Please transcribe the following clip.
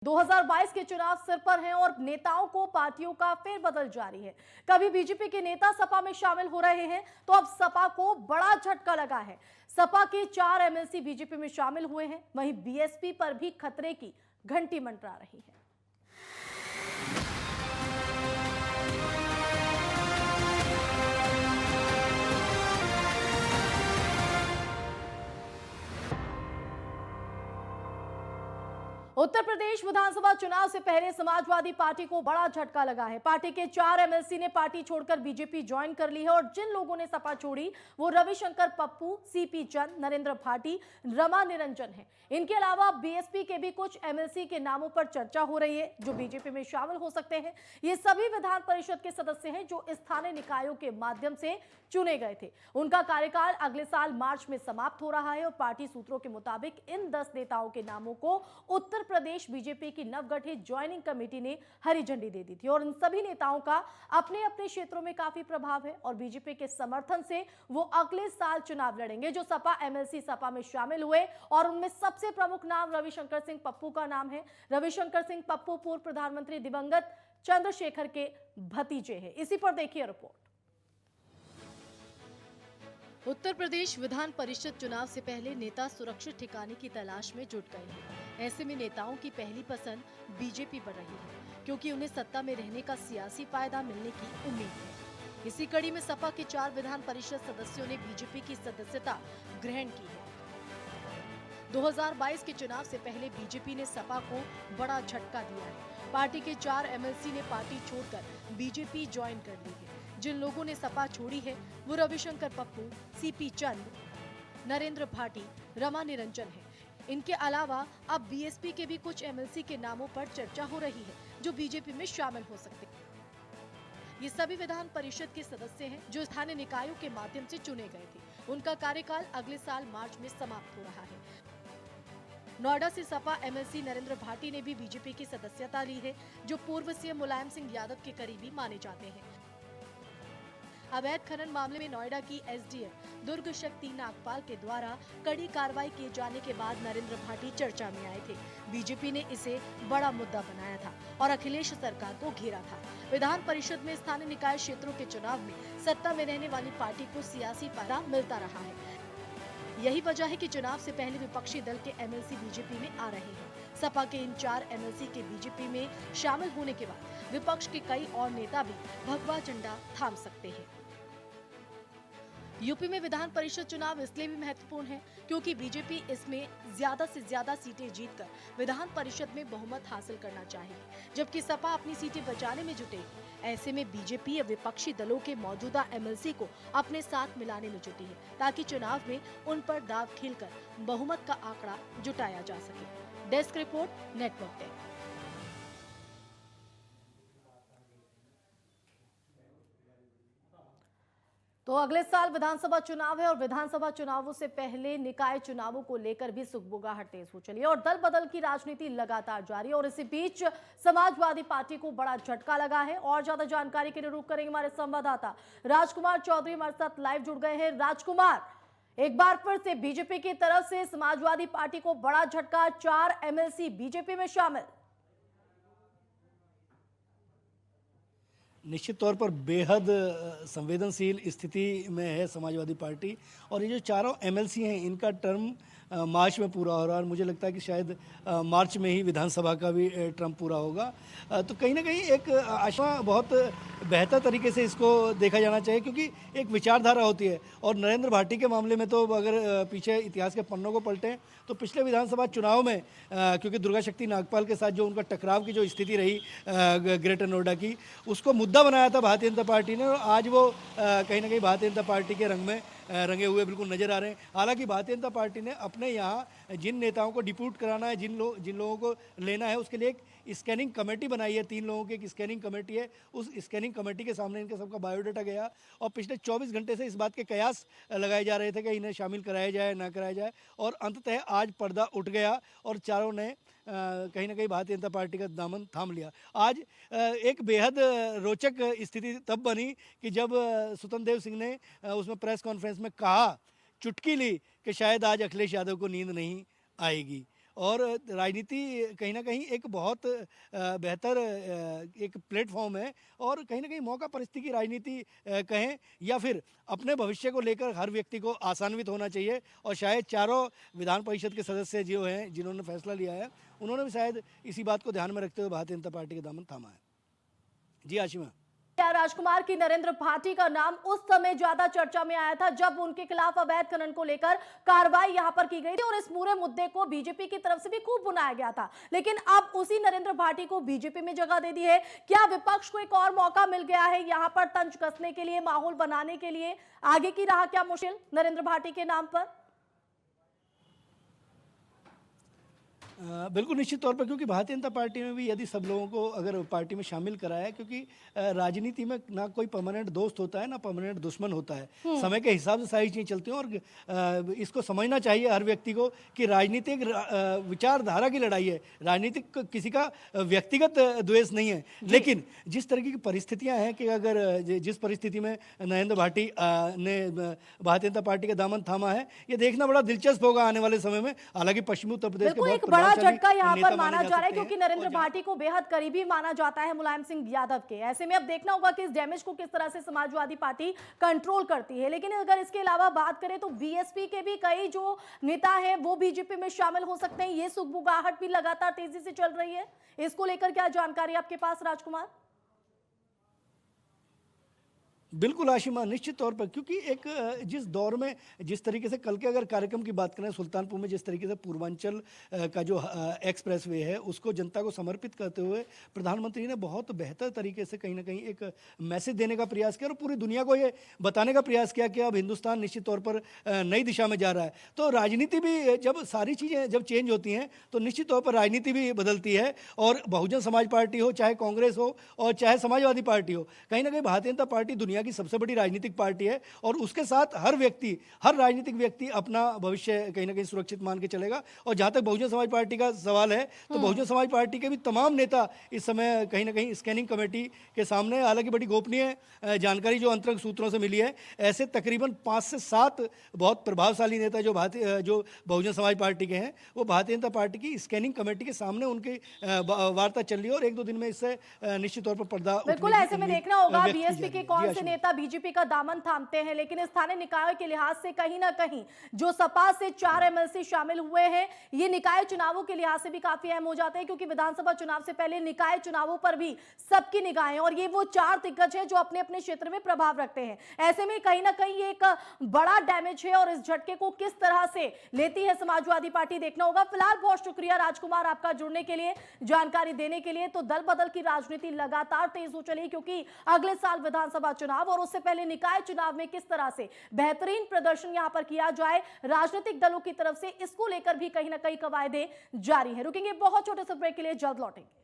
2022 के चुनाव सिर पर हैं और नेताओं को पार्टियों का फेरबदल जारी है। कभी बीजेपी के नेता सपा में शामिल हो रहे हैं तो अब सपा को बड़ा झटका लगा है। सपा के 4 एमएलसी बीजेपी में शामिल हुए हैं, वहीं बीएसपी पर भी खतरे की घंटी मंडरा रही है। उत्तर प्रदेश विधानसभा चुनाव से पहले समाजवादी पार्टी को बड़ा झटका लगा है। पार्टी के 4 एमएलसी ने पार्टी छोड़कर बीजेपी ज्वाइन कर ली है और जिन लोगों ने सपा छोड़ी वो रविशंकर पप्पू, सीपी चंद, नरेंद्र भाटी, रमा निरंजन हैं। इनके अलावा बीएसपी के भी कुछ एमएलसी के नामों पर चर्चा हो रही है जो बीजेपी में शामिल हो सकते हैं। ये सभी विधान परिषद के सदस्य हैं जो स्थानीय निकायों के माध्यम से चुने गए थे। उनका कार्यकाल अगले साल मार्च में समाप्त हो रहा है और पार्टी सूत्रों के मुताबिक इन 10 नेताओं के नामों को उत्तर प्रदेश बीजेपी की नवगठित ज्वाइनिंग कमेटी ने हरी झंडी दे दी थी और इन सभी नेताओं का अपने अपने क्षेत्रों में काफी प्रभाव है और बीजेपी के समर्थन से वो अगले साल चुनाव लड़ेंगे। जो सपा एमएलसी सपा में शामिल हुए और उनमें सबसे प्रमुख नाम रविशंकर सिंह पप्पू का नाम है। रविशंकर सिंह पप्पू पूर्व प्रधानमंत्री दिवंगत चंद्रशेखर के भतीजे हैं। इसी पर देखिए रिपोर्ट। उत्तर प्रदेश विधान परिषद चुनाव से पहले नेता सुरक्षित ठिकाने की तलाश में जुट गए हैं। ऐसे में नेताओं की पहली पसंद बीजेपी बन रही है क्योंकि उन्हें सत्ता में रहने का सियासी फायदा मिलने की उम्मीद है। इसी कड़ी में सपा के 4 विधान परिषद सदस्यों ने बीजेपी की सदस्यता ग्रहण की है। 2022 के चुनाव से पहले बीजेपी ने सपा को बड़ा झटका दिया है। पार्टी के 4 एमएलसी ने पार्टी छोड़कर बीजेपी ज्वाइन कर ली है। जिन लोगों ने सपा छोड़ी है वो रविशंकर पप्पू, सीपी चंद, नरेंद्र भाटी, रमा निरंजन है। इनके अलावा अब बीएसपी के भी कुछ एमएलसी के नामों पर चर्चा हो रही है जो बीजेपी में शामिल हो सकते हैं। ये सभी विधान परिषद के सदस्य हैं जो स्थानीय निकायों के माध्यम से चुने गए थे। उनका कार्यकाल अगले साल मार्च में समाप्त हो रहा है। नोएडा से सपा एमएलसी नरेंद्र भाटी ने भी बीजेपी की सदस्यता ली है जो पूर्व सीएम मुलायम सिंह यादव के करीबी माने जाते हैं। अवैध खनन मामले में नोएडा की एसडीएम दुर्ग शक्ति नागपाल के द्वारा कड़ी कार्रवाई किए जाने के बाद नरेंद्र भाटी चर्चा में आए थे। बीजेपी ने इसे बड़ा मुद्दा बनाया था और अखिलेश सरकार को घेरा था। विधान परिषद में स्थानीय निकाय क्षेत्रों के चुनाव में सत्ता में रहने वाली पार्टी को सियासी फायदा मिलता रहा है। यही वजह है कि चुनाव से पहले विपक्षी दल के एमएलसी बीजेपी में आ रहे हैं। सपा के इन 4 एमएलसी के बीजेपी में शामिल होने के बाद विपक्ष के कई और नेता भी भगवा झंडा थाम सकते हैं। यूपी में विधान परिषद चुनाव इसलिए भी महत्वपूर्ण है क्योंकि बीजेपी इसमें ज्यादा से ज्यादा सीटें जीतकर विधान परिषद में बहुमत हासिल करना चाहेगी, जबकि सपा अपनी सीटें बचाने में जुटेगी। ऐसे में बीजेपी या विपक्षी दलों के मौजूदा एमएलसी को अपने साथ मिलाने में जुटी है ताकि चुनाव में उन पर दाव खेलकर बहुमत का आंकड़ा जुटाया जा सके। Desk report, network 10। तो अगले साल विधानसभा चुनाव है और विधानसभा चुनावों से पहले निकाय चुनावों को लेकर भी सुगबुगाहट तेज हो चली है और दल बदल की राजनीति लगातार जारी है और इसी बीच समाजवादी पार्टी को बड़ा झटका लगा है। और ज्यादा जानकारी के लिए रुख करेंगे हमारे संवाददाता राजकुमार चौधरी हमारे साथ लाइव जुड़ गए हैं। राजकुमार, एक बार फिर से बीजेपी की तरफ से समाजवादी पार्टी को बड़ा झटका, 4 एमएलसी बीजेपी में शामिल। निश्चित तौर पर बेहद संवेदनशील स्थिति में है समाजवादी पार्टी और ये जो चारों एमएलसी हैं इनका टर्म मार्च में पूरा हो रहा है और मुझे लगता है कि शायद मार्च में ही विधानसभा का भी टर्म पूरा होगा। तो कहीं ना कहीं एक आशा बहुत बेहतर तरीके से इसको देखा जाना चाहिए क्योंकि एक विचारधारा होती है और नरेंद्र भाटी के मामले में तो अगर पीछे इतिहास के पन्नों को पलटें तो पिछले विधानसभा चुनाव में क्योंकि दुर्गा शक्ति नागपाल के साथ जो उनका टकराव की जो स्थिति रही ग्रेटर नोएडा की, उसको मुद्दा बनाया था भारतीय जनता पार्टी ने और आज वो कहीं ना कहीं भारतीय जनता पार्टी के रंग में रंगे हुए बिल्कुल नजर आ रहे हैं। हालांकि भारतीय जनता पार्टी ने अपने यहाँ जिन नेताओं को डिप्यूट कराना है, जिन लोगों को लेना है, उसके लिए एक स्कैनिंग कमेटी बनाई है। 3 लोगों की एक स्कैनिंग कमेटी है। उस स्कैनिंग कमेटी के सामने इनका सबका बायोडाटा गया और पिछले 24 घंटे से इस बात के कयास लगाए जा रहे थे कि इन्हें शामिल कराया जाए ना कराया जाए और अंततः आज पर्दा उठ गया और चारों ने कहीं ना कहीं भारतीय जनता पार्टी का दामन थाम लिया। आज एक बेहद रोचक स्थिति तब बनी कि जब स्वतंत्र देव सिंह ने उसमें प्रेस कॉन्फ्रेंस में कहा, चुटकी ली कि शायद आज अखिलेश यादव को नींद नहीं आएगी और राजनीति कहीं ना कहीं एक बहुत बेहतर एक प्लेटफॉर्म है, और कहीं ना कहीं मौका परिस्थिति की राजनीति कहें, या फिर अपने भविष्य को लेकर हर व्यक्ति को आसान्वित होना चाहिए। और शायद चारों विधान परिषद के सदस्य जो हैं, जिन्होंने फैसला लिया है, उन्होंने भी शायद इसी बात को ध्यान में रखते हुए भारतीय जनता पार्टी के दामन थामा है। जी आशिमा। क्या राजकुमार की नरेंद्र भाटी का नाम उस समय ज्यादा चर्चा में आया था जब उनके खिलाफ अवैध खनन को लेकर कार्रवाई यहां पर की गई थी और इस पूरे मुद्दे को बीजेपी की तरफ से भी खूब बुनाया गया था, लेकिन अब उसी नरेंद्र भाटी को बीजेपी में जगह दे दी है। क्या विपक्ष को एक और मौका मिल गया है यहां पर तंज कसने के लिए, माहौल बनाने के लिए? आगे की राह क्या मुश्किल नरेंद्र भाटी के नाम पर? बिल्कुल निश्चित तौर पर, क्योंकि भारतीय जनता पार्टी में भी यदि सब लोगों को अगर पार्टी में शामिल कराया है, क्योंकि राजनीति में ना कोई परमानेंट दोस्त होता है ना परमानेंट दुश्मन होता है, समय के हिसाब से सारी चीज़ें चलती हैं। और इसको समझना चाहिए हर व्यक्ति को कि राजनीति एक विचारधारा की लड़ाई है, राजनीति किसी का व्यक्तिगत द्वेष नहीं है। लेकिन जिस तरीके की परिस्थितियां हैं कि अगर जिस परिस्थिति में नरेंद्र भाटी ने भारतीय जनता पार्टी का दामन थामा है, ये देखना बड़ा दिलचस्प होगा आने वाले समय में। हालांकि पश्चिमी उत्तर प्रदेश के बहुत बड़ा झटका यहां पर माना जा रहा है, क्योंकि नरेंद्र और भाटी को बेहद करीबी माना जाता है मुलायम सिंह यादव के। ऐसे में अब देखना होगा कि इस डैमेज को किस तरह से समाजवादी पार्टी कंट्रोल करती है। लेकिन अगर इसके अलावा बात करें तो बीएसपी के भी कई जो नेता हैं वो बीजेपी में शामिल हो सकते हैं, ये सुगबुगाहट भी लगातार तेजी से चल रही है। इसको लेकर क्या जानकारी आपके पास राजकुमार? बिल्कुल आशिमा, निश्चित तौर पर, क्योंकि एक जिस दौर में जिस तरीके से कल के अगर कार्यक्रम की बात करें, सुल्तानपुर में जिस तरीके से पूर्वांचल का जो एक्सप्रेस वे है उसको जनता को समर्पित करते हुए प्रधानमंत्री ने बहुत बेहतर तरीके से कहीं ना कहीं एक मैसेज देने का प्रयास किया और पूरी दुनिया को ये बताने का प्रयास किया कि अब हिंदुस्तान निश्चित तौर पर नई दिशा में जा रहा है। तो राजनीति भी जब सारी चीज़ें जब चेंज होती हैं तो निश्चित तौर पर राजनीति भी बदलती है। और बहुजन समाज पार्टी हो, चाहे कांग्रेस हो और चाहे समाजवादी पार्टी हो, कहीं ना कहीं भारतीय जनता पार्टी दुनिया की सबसे बड़ी राजनीतिक पार्टी है और उसके साथ हर व्यक्ति, हर राजनीतिक व्यक्ति अपना भविष्य कहीं ना कहीं सुरक्षित मान के चलेगा। और जहां तक बहुजन समाज पार्टी का सवाल है तो बहुजन समाज पार्टी के भी तमाम नेता इस समय कहीं ना कहीं स्कैनिंग कमेटी के सामने, हालांकि बड़ी गोपनीय जानकारी जो अंतरंग सूत्रों से मिली है, ऐसे तकरीबन 5 से 7 बहुत प्रभावशाली नेता जो बहुजन समाज पार्टी के हैं वो भारतीय जनता पार्टी की स्कैनिंग कमेटी के सामने उनकी वार्ता चल रही है और 1-2 दिन में इससे निश्चित तौर पर पर्दा बिल्कुल ऐसे में देखना होगा बीएसपी के कौन से नेता बीजेपी का दामन थामते हैं। लेकिन स्थानीय निकायों के लिहाज से कहीं ना कहीं जो सपा से 4 एमएलसी शामिल हुए हैं, ये निकाय चुनावों के लिहाज से भी काफी अहम हो जाते हैं, क्योंकि विधानसभा चुनाव से पहले निकाय चुनावों पर भी सबकी निगाहें, और ये वो 4 दिग्गज हैं जो अपने अपने क्षेत्र में प्रभाव रखते हैं। ऐसे में कहीं ना कहीं एक बड़ा डैमेज है और इस झटके को किस तरह से लेती है समाजवादी पार्टी, देखना होगा। फिलहाल बहुत शुक्रिया राजकुमार आपका जुड़ने के लिए, जानकारी देने के लिए। तो दल बदल की राजनीति लगातार तेज हो चली, क्योंकि अगले साल विधानसभा चुनाव और उससे पहले निकाय चुनाव में किस तरह से बेहतरीन प्रदर्शन यहां पर किया जाए राजनीतिक दलों की तरफ से, इसको लेकर भी कहीं ना कहीं कवायदे जारी है। रुकेंगे बहुत छोटे से ब्रेक के लिए, जल्द लौटेंगे।